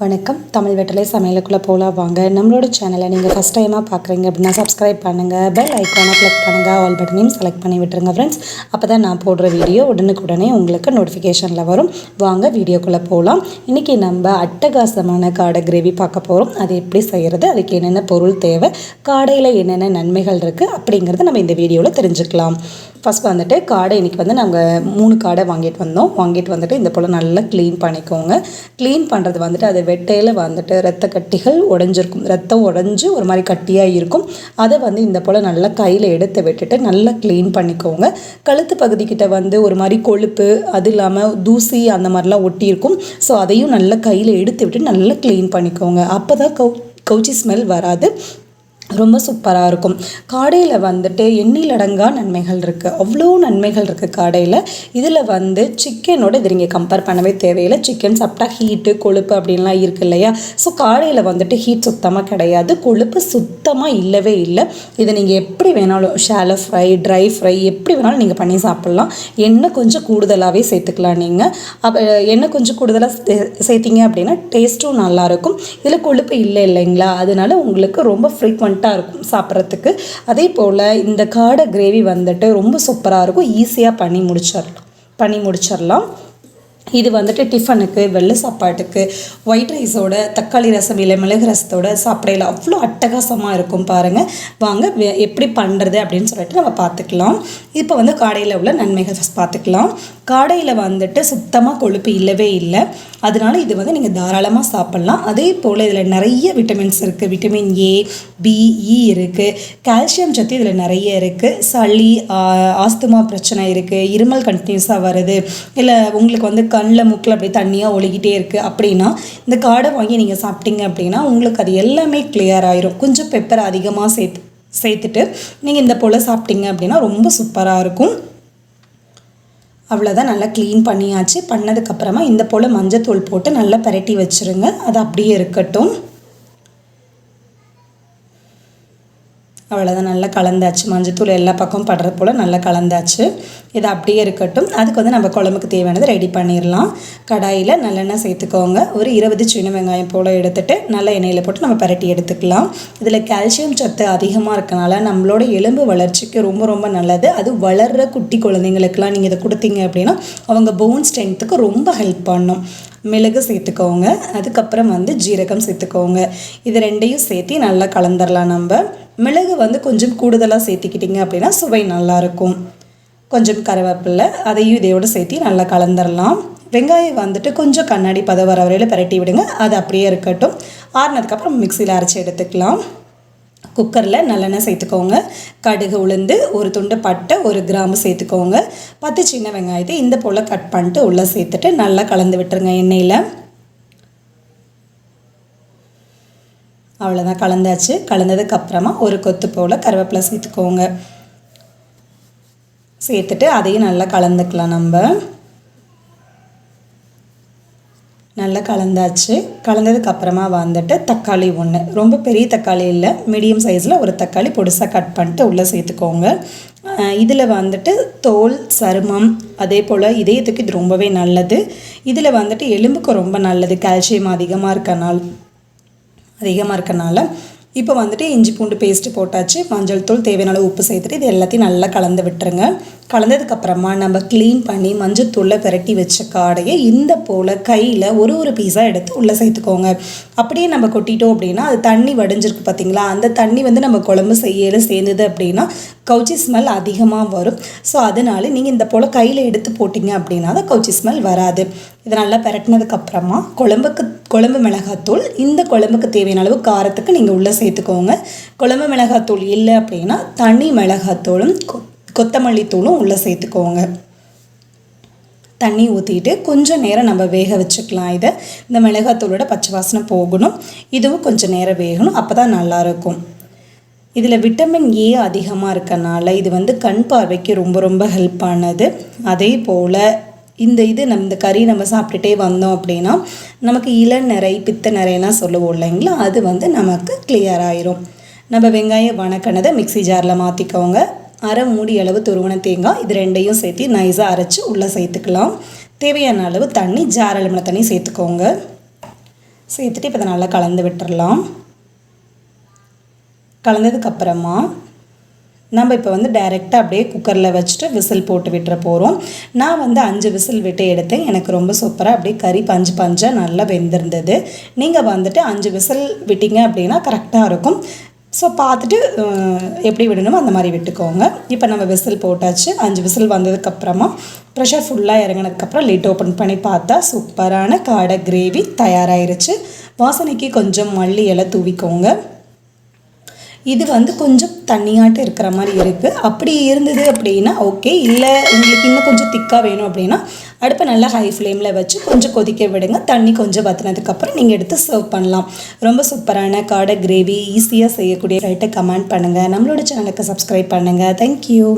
வணக்கம். தமிழ் வெற்றிலை சமையலுக்குள்ளே போகலாம் வாங்க. நம்மளோட சேனலை நீங்கள் ஃபஸ்ட் டைமாக பார்க்குறீங்க அப்படின்னா சப்ஸ்கிரைப் பண்ணுங்கள், பெல் ஐக்கானை கிளிக் பண்ணுங்கள், ஆல் பட்டனையும் செலக்ட் பண்ணி விட்டுருங்க ஃப்ரெண்ட்ஸ். அப்போ தான் நான் போடுற வீடியோ உடனுக்குடனே உங்களுக்கு நோட்டிஃபிகேஷனில் வரும். வாங்க வீடியோக்குள்ளே போகலாம். இன்றைக்கி நம்ம அட்டகாசமான காடை கிரேவி பார்க்க போகிறோம். அது எப்படி செய்கிறது, அதுக்கு என்னென்ன பொருள் தேவை, காடையில் என்னென்ன நன்மைகள் இருக்குது அப்படிங்கிறத நம்ம இந்த வீடியோவில் தெரிஞ்சுக்கலாம். ஃபஸ்ட் வந்துட்டு காடை இன்றைக்கி வந்து நாங்கள் 3 காடை வாங்கிட்டு வந்துட்டு இந்த போல் நல்லா க்ளீன் பண்ணிக்கோங்க. க்ளீன் பண்ணுறது வந்துட்டு அது வெட்டையில் வந்துட்டு ரத்த கட்டிகள் உடஞ்சிருக்கும், ரத்தம் உடஞ்சி ஒரு மாதிரி கட்டியாக இருக்கும். அதை வந்து இந்த போல் நல்லா கையில் எடுத்து விட்டுட்டு நல்லா க்ளீன் பண்ணிக்கோங்க. கழுத்து பகுதிக்கிட்ட வந்து ஒரு மாதிரி கொழுப்பு, அது இல்லாமல் தூசி அந்த மாதிரிலாம் ஒட்டியிருக்கும். ஸோ அதையும் நல்லா கையில் எடுத்து விட்டு நல்லா க்ளீன் பண்ணிக்கோங்க. அப்போ தான் கவுச்சி ஸ்மெல் வராது, ரொம்ப சூப்பராக இருக்கும். காடையில் வந்துட்டு எண்ணிலடங்கா நன்மைகள் இருக்குது, அவ்வளோ நன்மைகள் இருக்குது காடையில். இதில் வந்து சிக்கனோட இது நீங்கள் கம்பேர் பண்ணவே தேவையில்லை. சிக்கன் சாப்பிட்டா ஹீட்டு கொழுப்பு அப்படின்லாம் இருக்குது இல்லையா? ஸோ காடையில் வந்துட்டு ஹீட் சுத்தமாக கிடையாது, கொழுப்பு சுத்தமாக இல்லவே இல்லை. இதை நீங்கள் எப்படி வேணாலும் ஷாலோ ஃப்ரை, ட்ரை ஃப்ரை எப்படி வேணாலும் நீங்கள் பண்ணி சாப்பிட்லாம். எண்ணெய் கொஞ்சம் கூடுதலாகவே சேர்த்துக்கலாம். நீங்கள் எண்ணெய் கொஞ்சம் கூடுதலாக சேர்த்திங்க அப்படின்னா டேஸ்ட்டும் நல்லாயிருக்கும். இதில் கொழுப்பு இல்லைங்களா, அதனால உங்களுக்கு ரொம்ப ஃப்ரீக்வெண்ட்டாக இருக்கும் சாப்பிட்றதுக்கு. அதே போல் இந்த காடை கிரேவி வந்துட்டு ரொம்ப சூப்பராக இருக்கும், ஈஸியாக பண்ணி முடிச்சிடலாம். இது வந்துட்டு டிஃபனுக்கு, வெள்ளை சாப்பாட்டுக்கு, ஒயிட் ரைஸோட, தக்காளி ரசம் இல்லை மிளகு ரசத்தோட சாப்பிடையில அவ்வளோ அட்டகாசமாக இருக்கும் பாருங்கள். வாங்க எப்படி பண்ணுறது அப்படின்னு சொல்லிட்டு நம்ம பார்த்துக்கலாம். இப்போ வந்து காடையில் உள்ள நன்மைகள் பார்த்துக்கலாம். காடையில் வந்துட்டு சுத்தமாக கொழுப்பு இல்லவே இல்லை, அதனால இது வந்து நீங்கள் தாராளமாக சாப்பிட்லாம். அதே போல் இதில் நிறைய விட்டமின்ஸ் இருக்குது. விட்டமின் ஏ, பி, இ இருக்குது. கால்சியம் சத்து இதில் நிறைய இருக்குது. சளி, ஆஸ்துமா பிரச்சனை இருக்குது, இருமல் கண்டினியூஸாக வருது, இல்லை உங்களுக்கு வந்து கண்ணில் மூக்கில் அப்படியே தண்ணியாக ஒழுகிட்டே இருக்குது அப்படின்னா இந்த காடை வாங்கி நீங்கள் சாப்பிட்டீங்க அப்படின்னா உங்களுக்கு அது எல்லாமே கிளியர் ஆயிரும். கொஞ்சம் பெப்பர் அதிகமாக சேர்த்துட்டு நீங்கள் இந்த போல் சாப்பிட்டீங்க அப்படின்னா ரொம்ப சூப்பராக இருக்கும். அவ்வளோதான், நல்லா க்ளீன் பண்ணியாச்சு. பண்ணதுக்கப்புறமா இந்த போல் மஞ்சத்தூள் போட்டு நல்லா பரட்டி வச்சுருங்க. அது அப்படியே இருக்கட்டும். அவ்வளோதான், நல்லா கலந்தாச்சு. மஞ்சத்தூள் எல்லா பக்கமும் படுற போல் நல்லா கலந்தாச்சு. இது அப்படியே இருக்கட்டும். அதுக்கு வந்து நம்ம குழம்புக்கு தேவையானது ரெடி பண்ணிடலாம். கடாயில் நல்லெண்ணெய் சேர்த்துக்கோங்க. ஒரு 20 சின்ன வெங்காயம் போல் எடுத்துகிட்டு நல்ல எண்ணெயில் போட்டு நம்ம பரட்டி எடுத்துக்கலாம். இதில் கால்சியம் சத்து அதிகமாக இருக்கனால நம்மளோட எலும்பு வளர்ச்சிக்கு ரொம்ப ரொம்ப நல்லது. அது வளர்கிற குட்டி குழந்தைங்களுக்கெல்லாம் நீங்கள் இதை கொடுத்தீங்க அப்படின்னா அவங்க போன் ஸ்ட்ரென்த்துக்கு ரொம்ப ஹெல்ப் பண்ணும். மிளகு சேர்த்துக்கோங்க, அதுக்கப்புறம் வந்து ஜீரகம் சேர்த்துக்கோங்க. இது ரெண்டையும் சேர்த்து நல்லா கலந்துடலாம். நம்ம மிளகு வந்து கொஞ்சம் கூடுதலாக சேர்த்திக்கிட்டிங்க அப்படின்னா சுவை நல்லாயிருக்கும். கொஞ்சம் கருவேப்பிலை அதையும் இதையோடு சேர்த்து நல்லா கலந்துடலாம். வெங்காயம் வந்துட்டு கொஞ்சம் கண்ணாடி பதம் வர வரையில் பரட்டி விடுங்க. அது அப்படியே இருக்கட்டும். ஆறுனதுக்கப்புறம் மிக்சியில் அரைச்சி எடுத்துக்கலாம். குக்கரில் நல்லெண்ணெய் சேர்த்துக்கோங்க. கடுகு, உளுந்து, ஒரு துண்டு பட்டை, 1 கிராம்பு சேர்த்துக்கோங்க. 10 சின்ன வெங்காயத்தை இந்த போல் கட் பண்ணிட்டு உள்ளே சேர்த்துட்டு நல்லா கலந்து விட்டுருங்க எண்ணெயில். அவ்வளோதான், கலந்தாச்சு. கலந்ததுக்கப்புறமா ஒரு கொத்து போல் கருவேப்பிலை சேர்த்துக்கோங்க. சேர்த்துட்டு அதையும் நல்லா கலந்துக்கலாம். நம்ம நல்லா கலந்தாச்சு. கலந்ததுக்கப்புறமா வந்துட்டு தக்காளி 1, ரொம்ப பெரிய தக்காளி இல்லை, மீடியம் சைஸில் ஒரு தக்காளி பொடிசாக கட் பண்ணிட்டு உள்ளே சேர்த்துக்கோங்க. இதில் வந்துட்டு தோல், சருமம், அதே போல் இதயத்துக்கு இது ரொம்பவே நல்லது. இதில் வந்துட்டு எலும்புக்கு ரொம்ப நல்லது, கால்சியம் அதிகமாக இருக்கனால. இப்போ வந்துட்டு இஞ்சி பூண்டு பேஸ்ட்டு போட்டாச்சு. மஞ்சள் தூள், தேவையான உப்பு சேர்த்துட்டு இது எல்லாத்தையும் நல்லா கலந்து விட்டுருங்க. கலந்ததுக்கப்புறமா நம்ம க்ளீன் பண்ணி மஞ்சத்தூளில் பரட்டி வச்ச காடையை இந்த போல் கையில் ஒரு பீஸாக எடுத்து உள்ளே சேர்த்துக்கோங்க. அப்படியே நம்ம கொட்டிட்டோம் அப்படின்னா அது தண்ணி வடிஞ்சிருக்கு பார்த்தீங்களா, அந்த தண்ணி வந்து நம்ம குழம்பு செய்யல சேர்ந்தது அப்படின்னா கவுச்சி ஸ்மெல் அதிகமாக வரும். ஸோ அதனால நீங்கள் இந்த போல் கையில் எடுத்து போட்டிங்க அப்படின்னா தான் கவுச்சி ஸ்மெல் வராது. இதை நல்லா பரட்டினதுக்கப்புறமா குழம்பு மிளகாத்தூள், இந்த குழம்புக்கு தேவையான அளவு காரத்துக்கு நீங்கள் உள்ளே சேர்த்துக்கோங்க. குழம்பு மிளகாத்தூள் இல்லை அப்படின்னா தனி மிளகாத்தூளும் கொத்தமல்லி தூளும் உள்ளே சேர்த்துக்கோங்க. தண்ணி ஊற்றிட்டு கொஞ்சம் நேரம் நம்ம வேக வச்சுக்கலாம். இந்த மிளகாத்தூளோட பச்சை வாசனை போகணும். இதுவும் கொஞ்சம் நேரம் வேகணும், அப்போ தான் நல்லாயிருக்கும். இதில் விட்டமின் ஏ அதிகமாக இருக்கனால இது வந்து கண் பார்வைக்கு ரொம்ப ரொம்ப ஹெல்ப் ஆனது. அதே போல் இந்த கறி நம்ம சாப்பிட்டுட்டே வந்தோம் அப்படின்னா நமக்கு இளநரை, பித்த நிறையெல்லாம் சொல்லுவோம் இல்லைங்களா, அது வந்து நமக்கு கிளியர் ஆயிரும். நம்ம வெங்காயம் வணக்கினதை மிக்சி ஜாரில் மாற்றிக்கோங்க. அரை மூடி அளவு துருவன தேங்காய், இது ரெண்டையும் சேர்த்து நைஸாக அரைச்சி உள்ளே சேர்த்துக்கலாம். தேவையான அளவு தண்ணி, ஜார் அளவுன தண்ணி சேர்த்துக்கோங்க. சேர்த்துட்டு இப்போ இதை நல்லா கலந்து விட்டுறலாம். கலந்ததுக்கப்புறமா நம்ம இப்போ வந்து டைரெக்டாக அப்படியே குக்கரில் வச்சுட்டு விசில் போட்டு விட்டுற போகிறோம். நான் வந்து 5 விசில் விட்டு எடுத்தேன். எனக்கு ரொம்ப சூப்பராக அப்படியே கறி பஞ்சாக நல்லா வெந்திருந்தது. நீங்கள் வந்துட்டு 5 விசில் விட்டீங்க அப்படின்னா கரெக்டாக இருக்கும். ஸோ பார்த்துட்டு எப்படி விடணுமோ அந்த மாதிரி விட்டுக்கோங்க. இப்போ நம்ம விசில் போட்டாச்சு. 5 விசில் வந்ததுக்கப்புறமா ப்ரெஷர் ஃபுல்லாக இறங்கினதுக்கப்புறம் லிட் ஓப்பன் பண்ணி பார்த்தா சூப்பரான காடை கிரேவி தயாராகிருச்சு. வாசனைக்கு கொஞ்சம் மல்லி இலை தூவிக்கோங்க. இது வந்து கொஞ்சம் தண்ணியாட்டு இருக்கிற மாதிரி இருக்குது. அப்படி இருந்தது அப்படின்னா ஓகே. இல்லை உங்களுக்கு இன்னும் கொஞ்சம் திக்காக வேணும் அப்படின்னா அடுப்பை நல்லா ஹை ஃப்ளேமில் வச்சு கொஞ்சம் கொதிக்க விடுங்க. தண்ணி கொஞ்சம் வற்றினதுக்கப்புறம் நீங்கள் எடுத்து சர்வ் பண்ணலாம். ரொம்ப சூப்பரான காடை கிரேவி ஈஸியாக செய்யக்கூடிய ரைட்டை கமெண்ட் பண்ணுங்கள். நம்மளோட சேனலுக்கு சப்ஸ்கிரைப் பண்ணுங்கள். தேங்க்யூ.